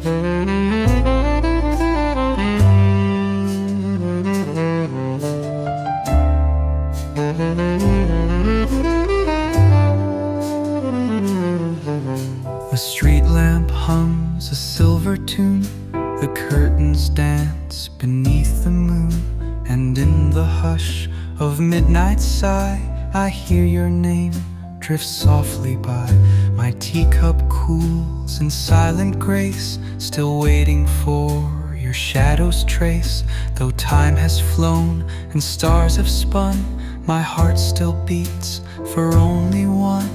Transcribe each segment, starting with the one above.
A street lamp hums a silver tune, the curtains dance beneath the moon, and in the hush of midnight sigh, I hear your name drift softly by. My teacup cools in silent grace, still waiting for your shadow's trace. Though time has flown and stars have spun, my heart still beats for only one.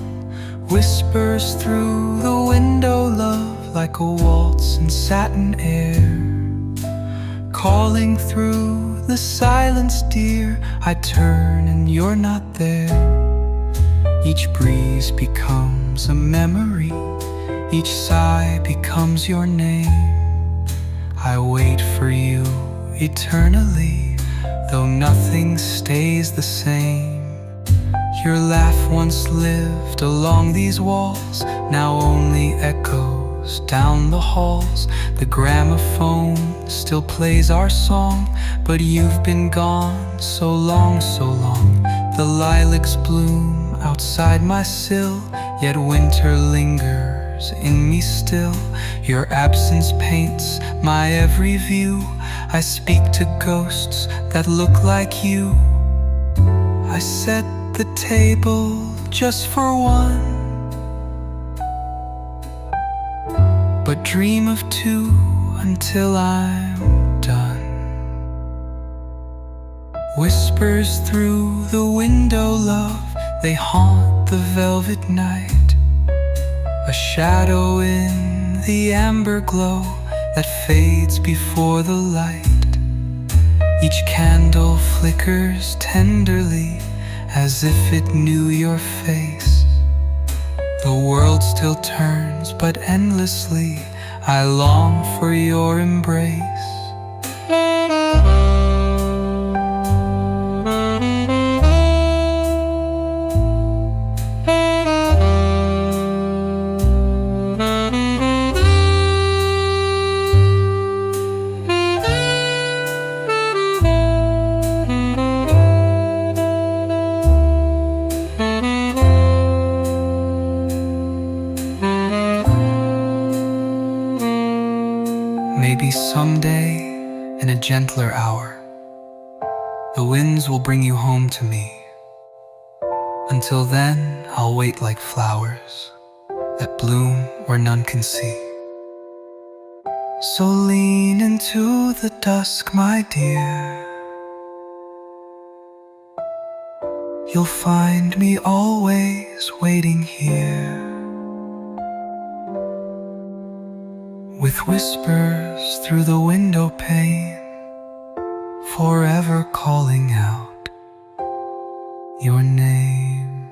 Whispers through the window, love, like a waltz in satin air, calling through the silence, dear. I turn and you're not there. Each breeze becomes a memory, each sigh becomes your name. I wait for you eternally, though nothing stays the same. Your laugh once lived along these walls, now only echoes down the halls. The gramophone still plays our song, but you've been gone so long, so long. The lilacs bloom outside my sill, yet winter lingers in me still. Your absence paints my every view. I speak to ghosts that look like you. I set the table just for one, but dream of two until I'm done. Whispers through the window, love, they haunt the velvet night. A shadow in the amber glow that fades before the light. Each candle flickers tenderly, as if it knew your face. The world still turns, but endlessly I long for your embrace. Maybe someday, in a gentler hour, the winds will bring you home to me. Until then, I'll wait like flowers that bloom where none can see. So lean into the dusk, my dear. You'll find me always waiting here, with whispers through the window pane, forever calling out your name.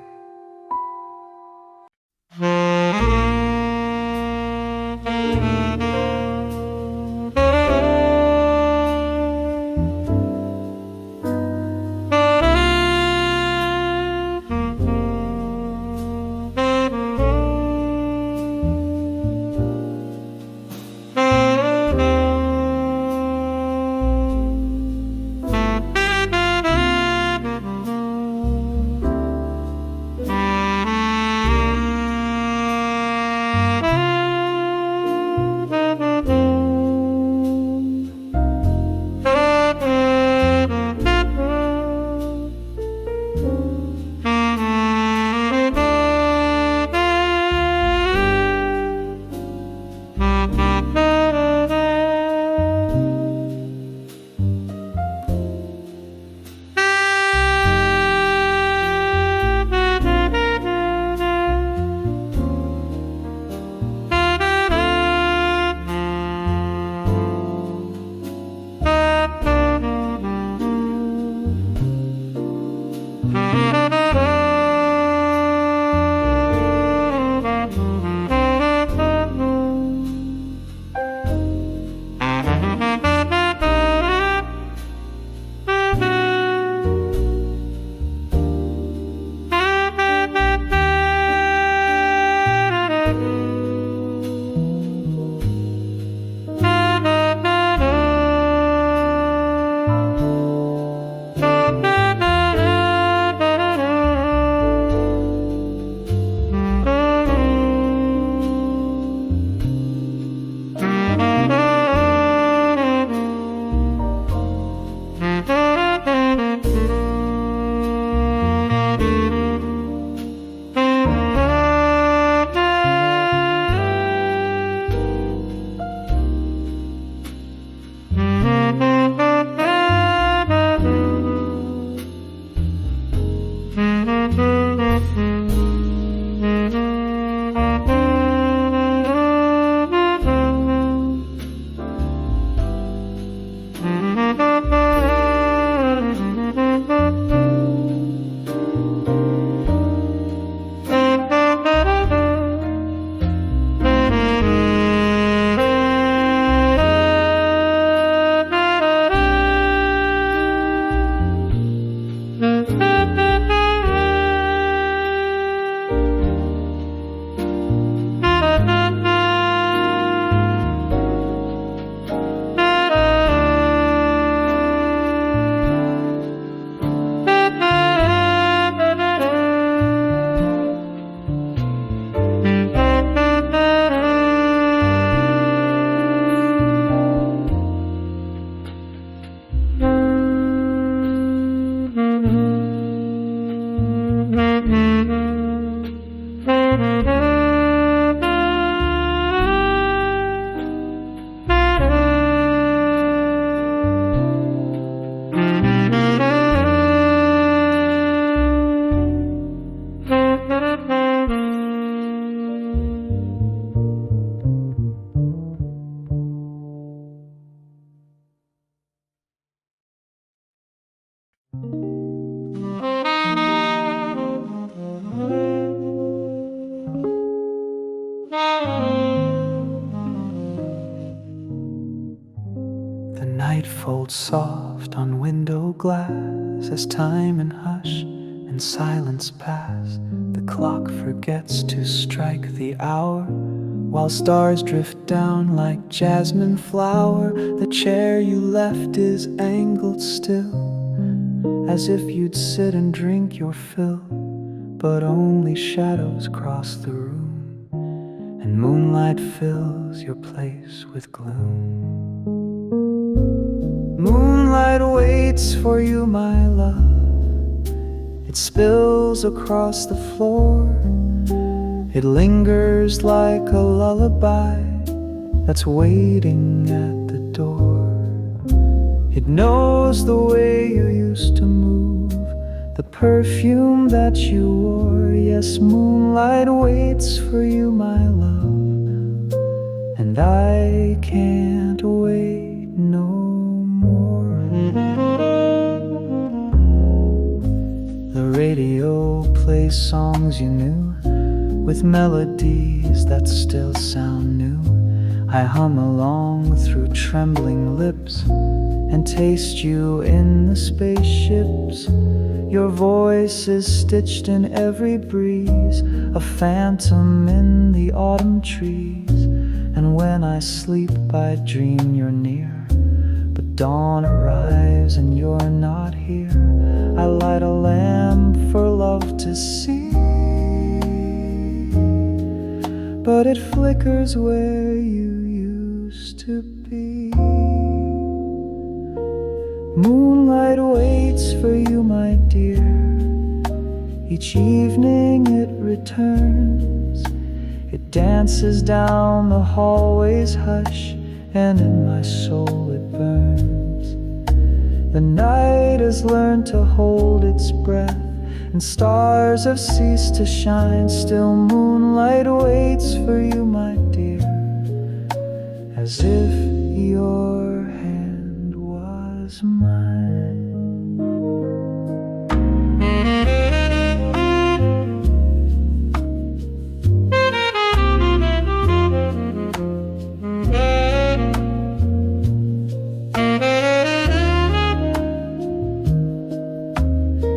night folds soft on window glass as time and hush and silence pass. The clock forgets to strike the hour, while stars drift down like jasmine flower. The chair you left is angled still, as if you'd sit and drink your fill. But only shadows cross the room, and moonlight fills your place with gloom. Moonlight waits for you, my love. It spills across the floor. It lingers like a lullaby that's waiting at the door. It knows the way you used to move, the perfume that you wore. Yes, moonlight waits for you, my love, and I can't wait no more. The radio plays songs you knew, with melodies that still sound new. I hum along through trembling lips and taste you in the spaceships. Your voice is stitched in every breeze, a phantom in the autumn trees. And when I sleep, I dream you're near, but dawn arrives and you're not here. I light a lamp for love to see, but it flickers where you used to be. Moonlight waits for you, my dear. Each evening it returns. It dances down the hallway's hush, and in my soul it burns. The night has learned to hold its breath, and stars have ceased to shine. Still moonlight waits for you, my dear, as if your hand was mine.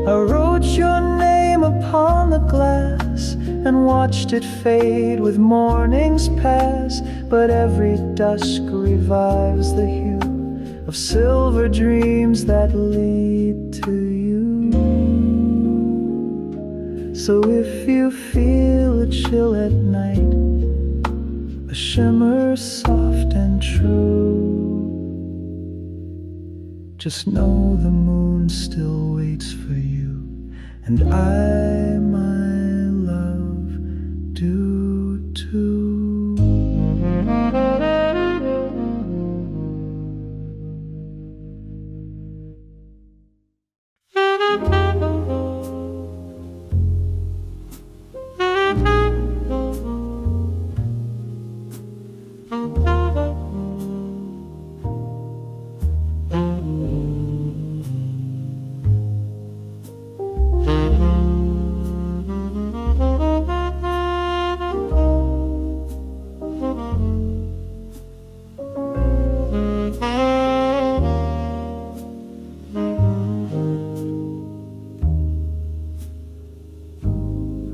I wrote your name upon the glass and watched it fade with morning's pass. But every dusk revives the hue of silver dreams that lead to you. So if you feel a chill at night, a shimmer soft and true, just know the moon still waits for you, and I, my love, do too.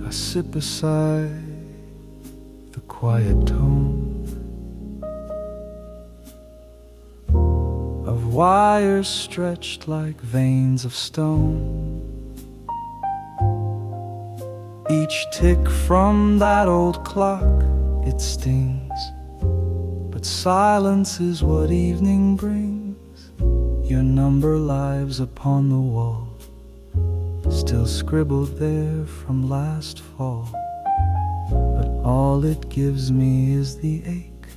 I sit beside the quiet tone of wires stretched like veins of stone. Each tick from that old clock, it stings, but silence is what evening brings. Your number lives upon the wall, still scribbled there from last fall. But all it gives me is the ache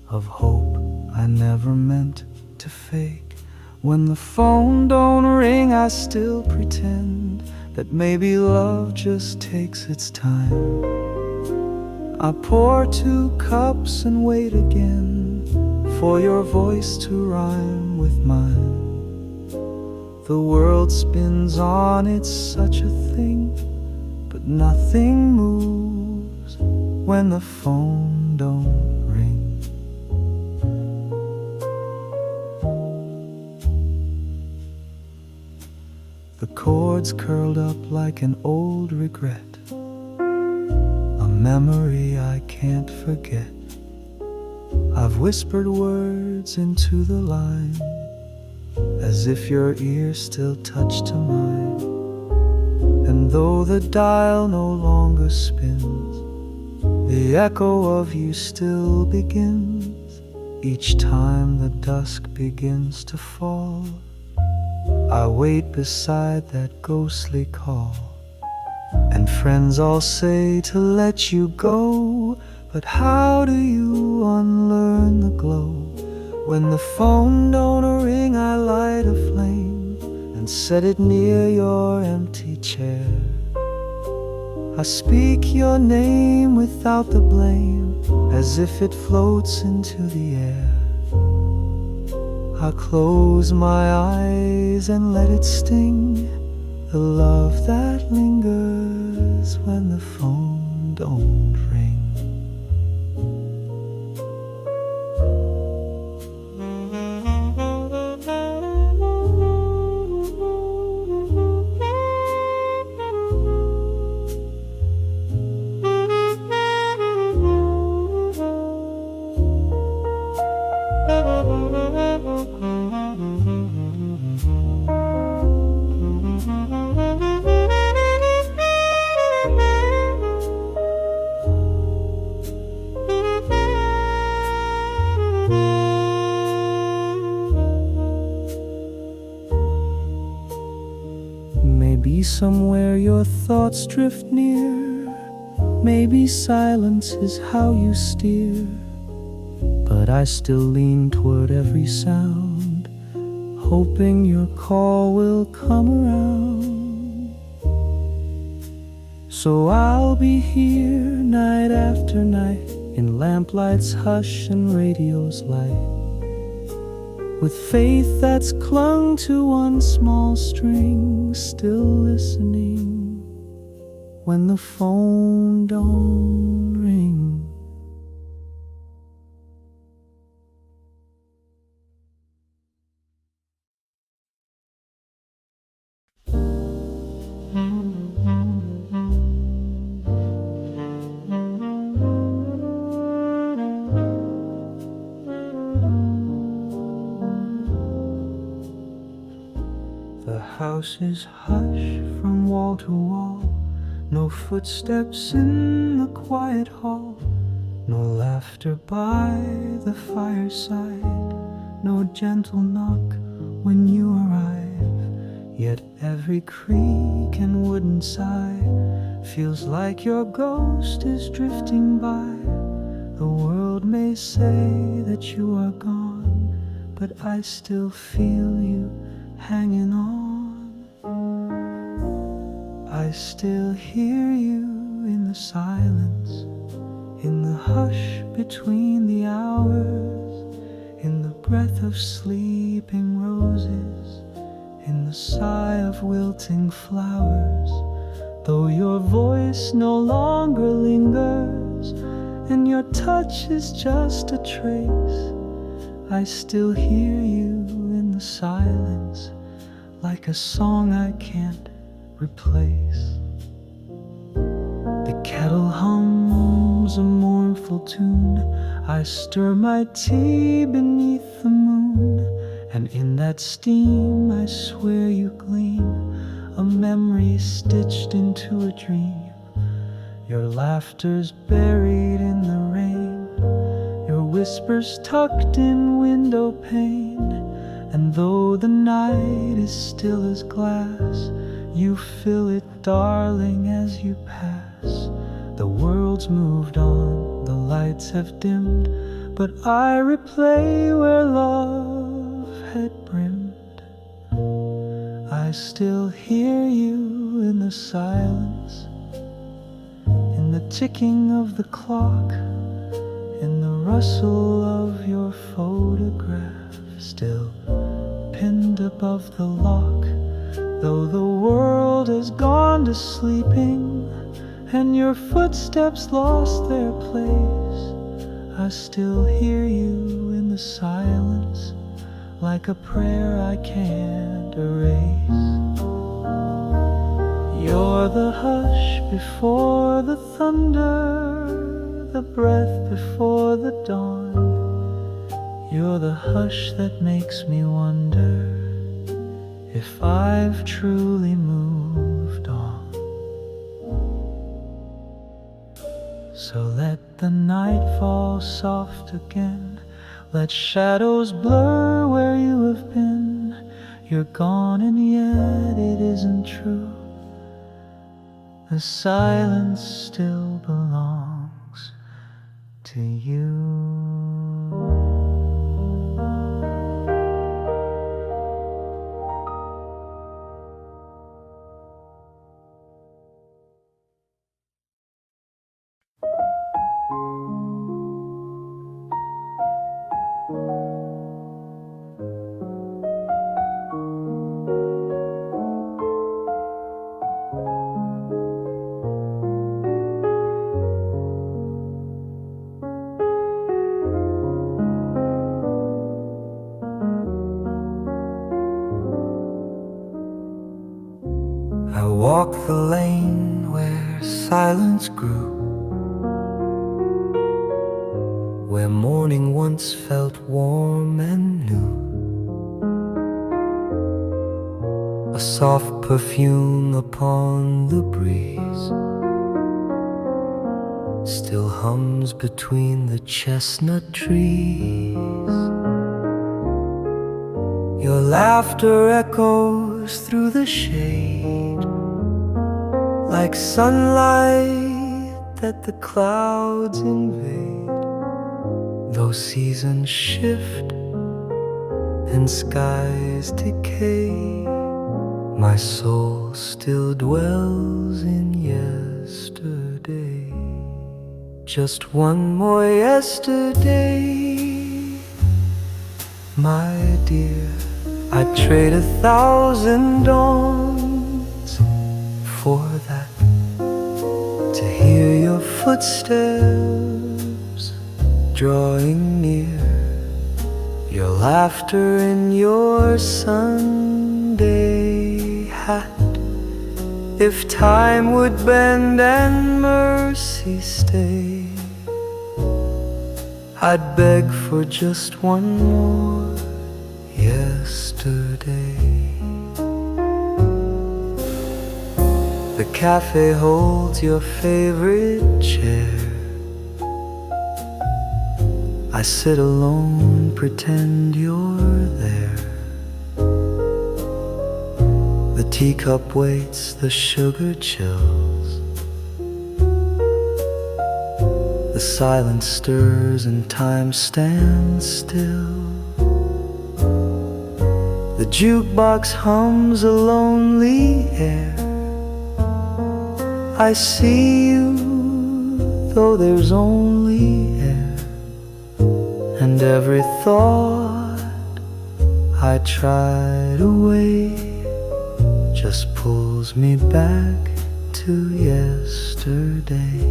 of hope I never meant to fake. When the phone don't ring, I still pretend that maybe love just takes its time. I pour 2 cups and wait again for your voice to rhyme with mine. The world spins on, it's such a thing, but nothing moves when the phone don't ring. chords curled up like an old regret, a memory I can't forget. I've whispered words into the line, as if your ear still touched to mine. And though the dial no longer spins, the echo of you still begins. Each time the dusk begins to fall, I wait beside that ghostly call. And friends all say to let you go, but how do you unlearn the glow? When the phone don't ring, I light a flame and set it near your empty chair. I speak your name without the blame, as if it floats into the air. I close my eyes and let it sting, the love that lingers when the phone don't ring. Maybe somewhere your thoughts drift near, maybe silence is how you steer. But I still lean toward every sound, hoping your call will come around. So I'll be here night after night, in lamplight's hush and radio's light, with faith that's clung to one small string, still listening when the phone don't ring. The house is hush from wall to wall, no footsteps in the quiet hall, no laughter by the fireside, no gentle knock when you arrive. Yet every creak and wooden sigh feels like your ghost is drifting by. The world may say that you are gone, but I still feel you hanging on. I still hear you in the silence, in the hush between the hours, in the breath of sleeping roses, in the sigh of wilting flowers. Though your voice no longer lingers, and your touch is just a trace, I still hear you in the silence, like a song I can't replace. The kettle hums a mournful tune, I stir my tea beneath the moon, and in that steam I swear you gleam, a memory stitched into a dream. Your laughter's buried in the rain, your whispers tucked in window pane, and though the night is still as glass, you fill it, darling, as you pass. The world's moved on, the lights have dimmed, but I replay where love had brimmed. I still hear you in the silence, in the ticking of the clock, in the rustle of your photograph, still pinned above the lock. Though the world has gone to sleeping, and your footsteps lost their place, I still hear you in the silence, like a prayer I can't erase. You're the hush before the thunder, the breath before the dawn. You're the hush that makes me wonder if I've truly moved on. So let the night fall soft again, let shadows blur where you have been. You're gone and yet it isn't true. The silence still belongs to you. I walk the lane where silence grew, where morning once felt warm and new. A soft perfume upon the breeze still hums between the chestnut trees. Your laughter echoes through the shade like sunlight that the clouds invade. Though seasons shift and skies decay, my soul still dwells in yesterday. Just one more yesterday, my dear. I'd trade 1,000 dawns for that, to hear your footsteps drawing near, your laughter in your Sunday hat. If time would bend and mercy stay, I'd beg for just one more yesterday. The cafe holds your favorite chair. I sit alone, pretend you're there. The teacup waits, the sugar chills. The silence stirs and time stands still. The jukebox hums a lonely air. I see you, though there's only air. And every thought I tried away just pulls me back to yesterday.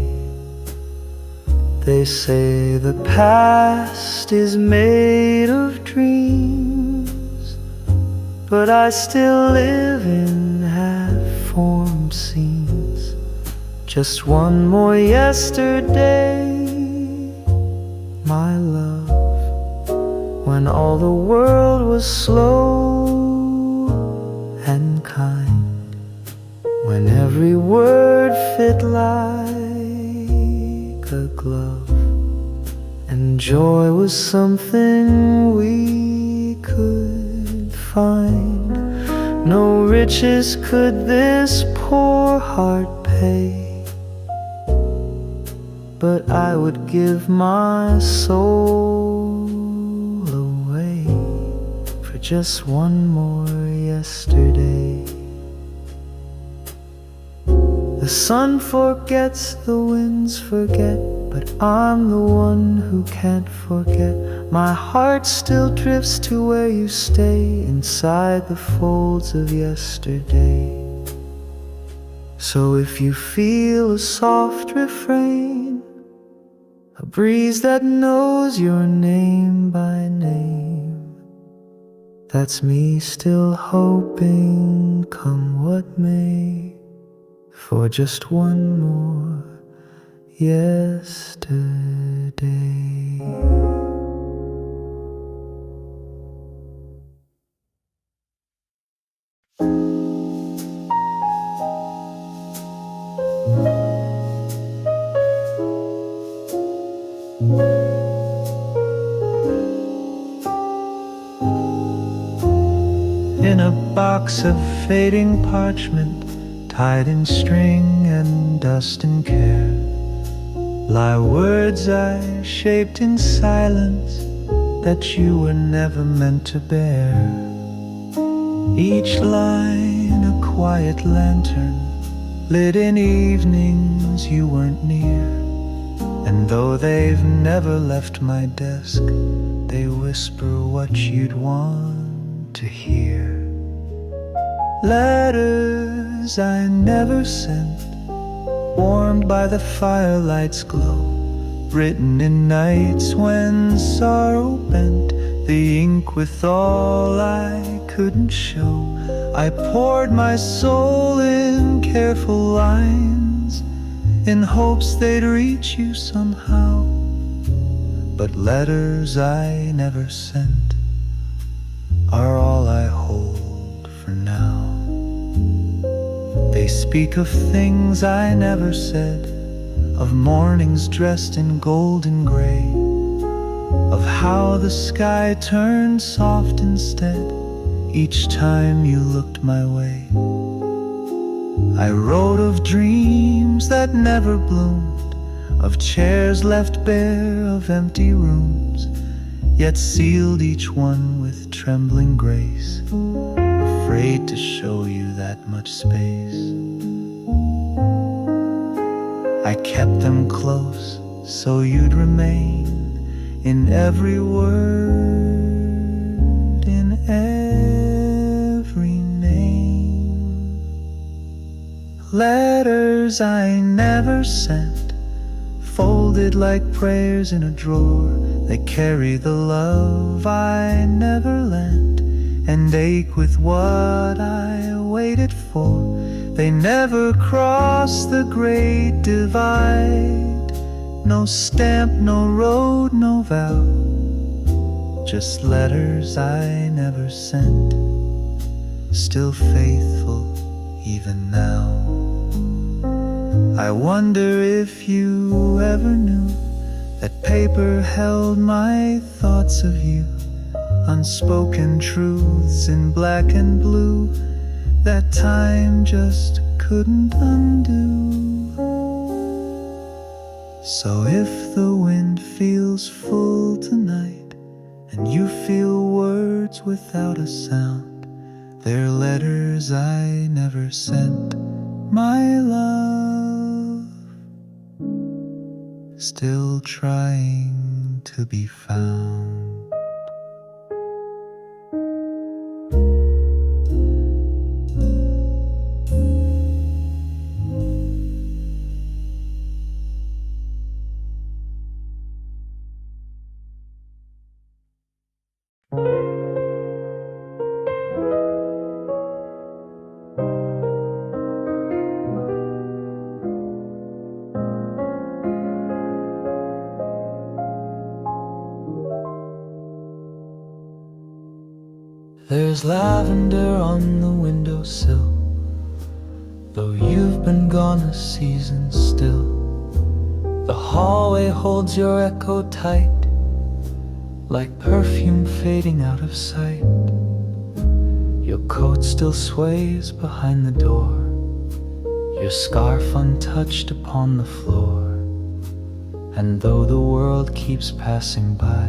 They say the past is made of dreams, but I still live in half-formed scenes. Just one more yesterday, my love, when all the world was slow and kind, when every word fit like a glove, and joy was something we could find. No riches could this poor heart pay, but I would give my soul away for just one more yesterday. The sun forgets, the winds forget, but I'm the one who can't forget. My heart still drifts to where you stay, inside the folds of yesterday. So if you feel a soft refrain, a breeze that knows your name by name, That's me still hoping, come what may, for just one more yesterday. In a box of fading parchment, tied in string and dust and care, lie words I shaped in silence that you were never meant to bear. Each line a quiet lantern, lit in evenings you weren't near. And though they've never left my desk, they whisper what you'd want to hear. Letters I never sent, warmed by the firelight's glow, written in nights when sorrow bent the ink with all I couldn't show. I poured my soul in careful lines, in hopes they'd reach you somehow. But letters I never sent are all I hold for now. They speak of things I never said, of mornings dressed in golden gray, of how the sky turned soft instead each time you looked my way. I wrote of dreams that never bloomed, of chairs left bare, of empty rooms, yet sealed each one with trembling grace, afraid to show you that much space. I kept them close so you'd remain in every word, in every name. Letters I never sent, folded like prayers in a drawer, they carry the love I never lent, and ache with what I waited for. They never cross the great divide, no stamp, no road, no vow, just letters I never sent, still faithful even now. I wonder if you ever knew that paper held my thoughts of you, unspoken truths in black and blue that time just couldn't undo. So if the wind feels full tonight, and you feel words without a sound, they're letters I never sent, my love, still trying to be found. There's lavender on the windowsill, though you've been gone a season still. The hallway holds your echo tight, like perfume fading out of sight. Your coat still sways behind the door, your scarf untouched upon the floor. And though the world keeps passing by,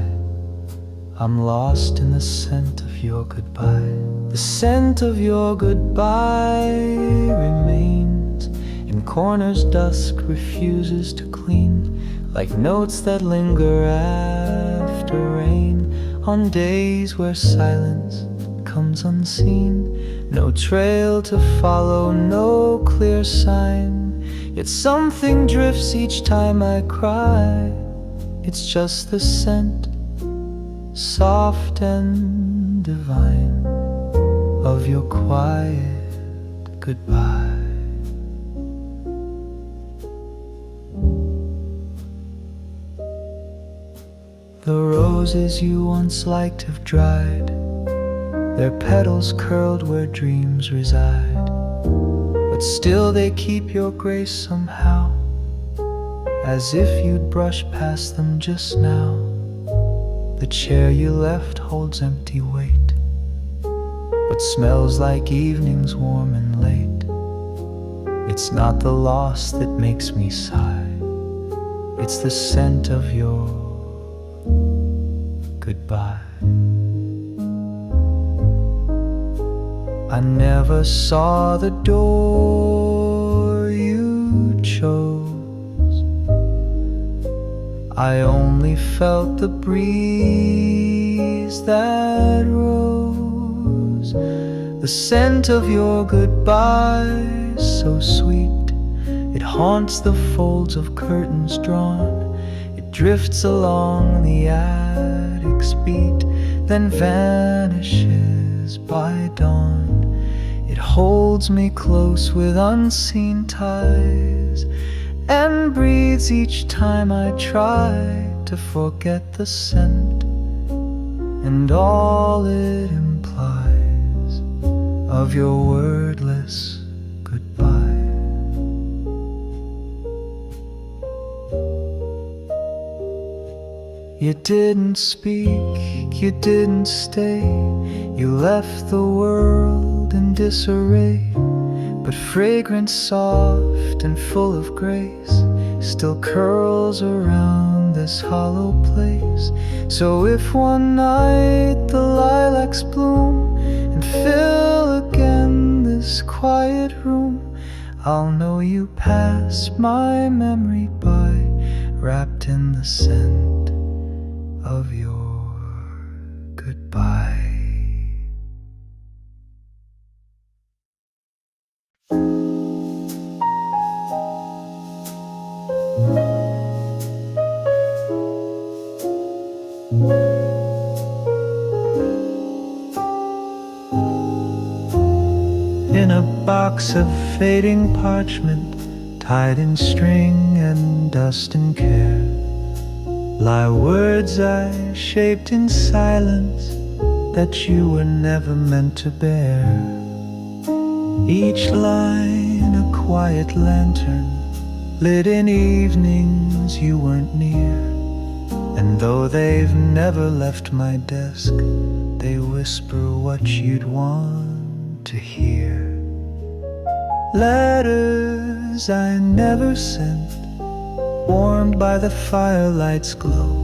I'm lost in the scent of your goodbye. The scent of your goodbye remains in corners dusk refuses to clean, like notes that linger after rain, on days where silence comes unseen. No trail to follow, no clear sign, yet something drifts each time I cry. It's just the scent, soft and divine, of your quiet goodbye. The roses you once liked have dried, their petals curled where dreams reside, but still they keep your grace somehow, as if you'd brushed past them just now. The chair you left holds empty weight, but smells like evenings warm and late. It's not the loss that makes me sigh, it's the scent of your goodbye. I never saw the door you chose, I only felt the breeze that rose. The scent of your goodbye, so sweet, it haunts the folds of curtains drawn. It drifts along the attic's beat, then vanishes by dawn. It holds me close with unseen ties, and breathes each time I try to forget the scent and all it implies of your wordless goodbye. You didn't speak, you didn't stay, you left the world in disarray. But fragrance soft and full of grace still curls around this hollow place. So if one night the lilacs bloom and fill again this quiet room, I'll know you passed my memory by, wrapped in the scent of your goodbye. In a box of fading parchment, tied in string and dust and care, lie words I shaped in silence that you were never meant to bear. Each line a quiet lantern, lit in evenings you weren't near. And though they've never left my desk, they whisper what you'd want to hear. Letters I never sent, warmed by the firelight's glow,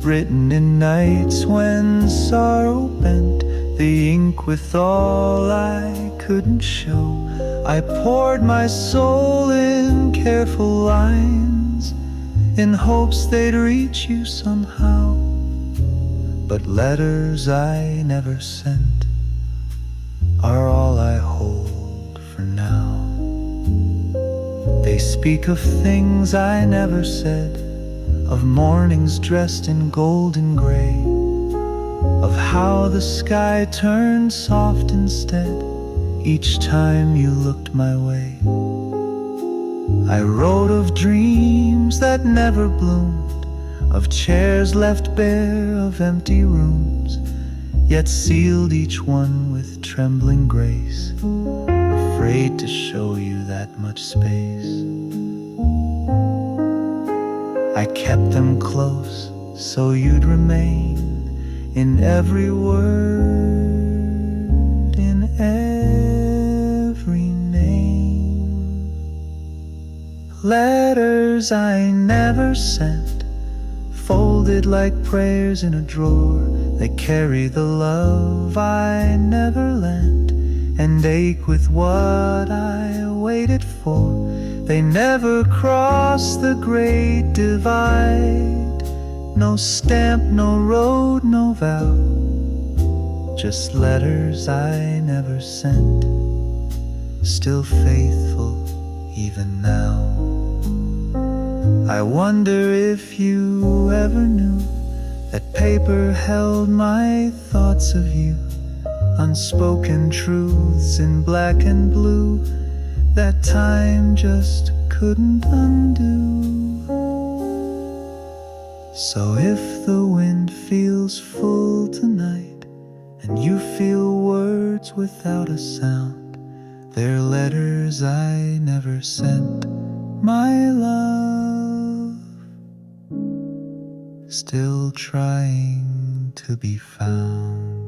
written in nights when sorrow bent the ink with all I couldn't show. I poured my soul in careful lines, in hopes they'd reach you somehow. But letters I never sent are all I hold for now. They speak of things I never said, of mornings dressed in golden gray, of how the sky turned soft instead each time you looked my way. I wrote of dreams that never bloomed, of chairs left bare, of empty rooms, yet sealed each one with trembling grace, afraid to show you that much space. I kept them close so you'd remain in every word, in every name. Letters I never sent, folded like prayers in a drawer, they carry the love I never lent, and ache with what I waited for. They never cross the great divide, no stamp, no road, no vow, just letters I never sent, still faithful even now. I wonder if you ever knew That paper held my thoughts of you, unspoken truths in black and blue that time just couldn't undo. So if the wind feels full tonight, and you feel words without a sound, they're letters I never sent, my love, still trying to be found.